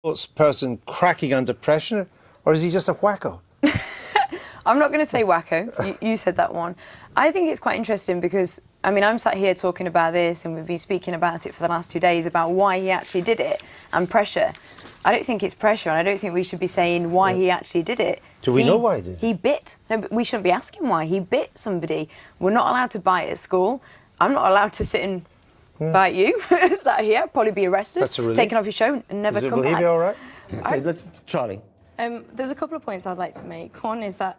sports person cracking under pressure, or is he just a wacko? I'm not going to say wacko. You said that one. I think it's quite interesting because, I mean, I'm sat here talking about this and we've been speaking about it for the last 2 days about why he actually did it and pressure. I don't think it's pressure, and I don't think we should be saying why he actually did it. Do we know why he did it? He bit. No, but we shouldn't be asking why. He bit somebody. We're not allowed to bite at school. I'm not allowed to sit and bite you. Sat here, probably be arrested, taken off your show and never come back. Will he be all right? Okay, let's Charlie. There's a couple of points I'd like to make. One is that,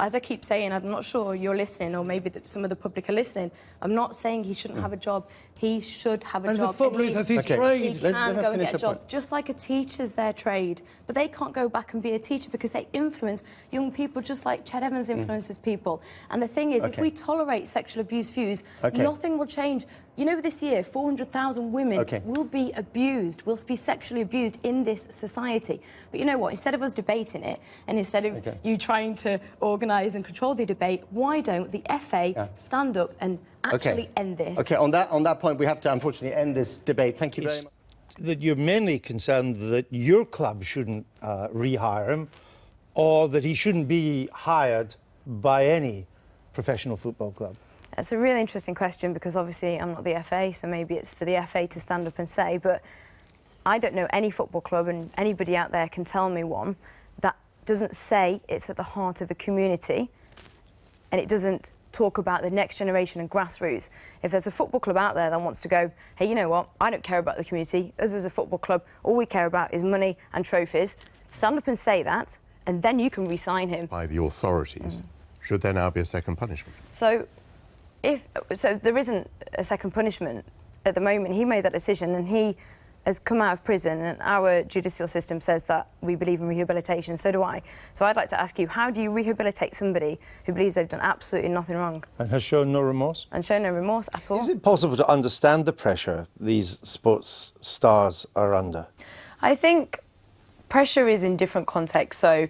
as I keep saying, I'm not sure you're listening, or maybe some of the public are listening. I'm not saying he shouldn't have a job. He should have a job. And the footballer has his trade. He can go and get a job, just like a teacher's their trade. But they can't go back and be a teacher because they influence young people just like Ched Evans influences people. And the thing is, if we tolerate sexual abuse views, nothing will change. You know, this year, 400,000 women will be abused, will be sexually abused in this society. But you know what? Instead of us debating it, and instead of you trying to organise and control the debate, why don't the FA stand up and actually end this? Okay, on that point, we have to unfortunately end this debate. Thank you very much. That you're mainly concerned that your club shouldn't rehire him, or that he shouldn't be hired by any professional football club? It's a really interesting question because obviously I'm not the FA, so maybe it's for the FA to stand up and say, but I don't know any football club, and anybody out there can tell me one, that doesn't say it's at the heart of a community and it doesn't talk about the next generation and grassroots. If there's a football club out there that wants to go, hey, you know what, I don't care about the community, us as a football club, all we care about is money and trophies, stand up and say that, and then you can re-sign him. By the authorities, should there now be a second punishment? So there isn't a second punishment at the moment. He made that decision and he has come out of prison, and our judicial system says that we believe in rehabilitation, so do I. So I'd like to ask you, how do you rehabilitate somebody who believes they've done absolutely nothing wrong? And has shown no remorse? And shown no remorse at all. Is it possible to understand the pressure these sports stars are under? I think pressure is in different contexts. So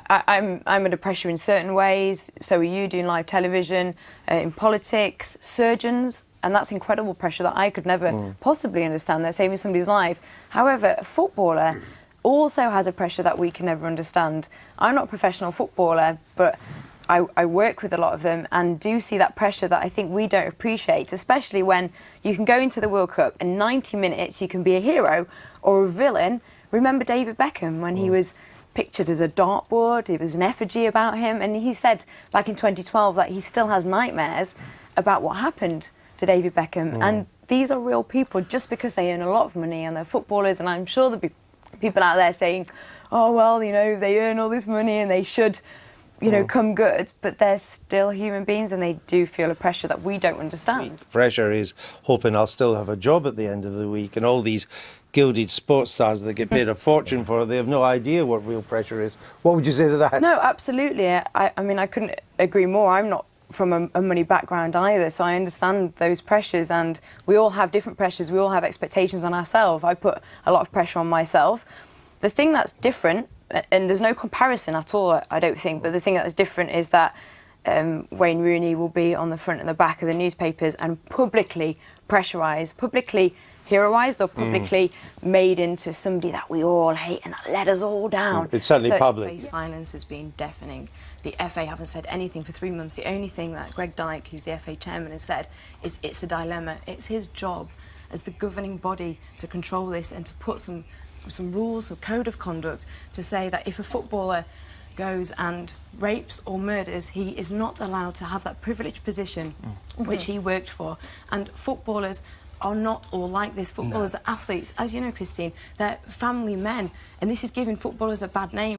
I'm under pressure in certain ways, so are you doing live television, in politics, surgeons, and that's incredible pressure that I could never possibly understand. They're saving somebody's life. However, a footballer also has a pressure that we can never understand. I'm not a professional footballer, but I work with a lot of them and do see that pressure that I think we don't appreciate, especially when you can go into the World Cup in 90 minutes, you can be a hero or a villain. Remember David Beckham when he was pictured as a dartboard, there was an effigy about him, and he said back in 2012 that he still has nightmares about what happened to David Beckham. And these are real people just because they earn a lot of money and they're footballers, and I'm sure there'll be people out there saying, oh, well, you know, they earn all this money and they should, you know, come good, but they're still human beings and they do feel a pressure that we don't understand. The pressure is hoping I'll still have a job at the end of the week, and all these gilded sports stars that get paid a fortune for, they have no idea what real pressure is. What would you say to that? No, absolutely. I mean, I couldn't agree more. I'm not from a money background either, so I understand those pressures, and we all have different pressures. We all have expectations on ourselves. I put a lot of pressure on myself. The thing that's different, and there's no comparison at all, I don't think, but the thing that's different is that Wayne Rooney will be on the front and the back of the newspapers and publicly pressurised, publicly heroised, or publicly made into somebody that we all hate and that let us all down. It's certainly public. Silence has been deafening. The FA haven't said anything for 3 months. The only thing that Greg Dyke, who's the FA chairman, has said is it's a dilemma. It's his job as the governing body to control this and to put some rules, a code of conduct, to say that if a footballer goes and rapes or murders, he is not allowed to have that privileged position which he worked for. And footballers are not all like this. Footballers are athletes. As you know, Christine, they're family men, and this is giving footballers a bad name.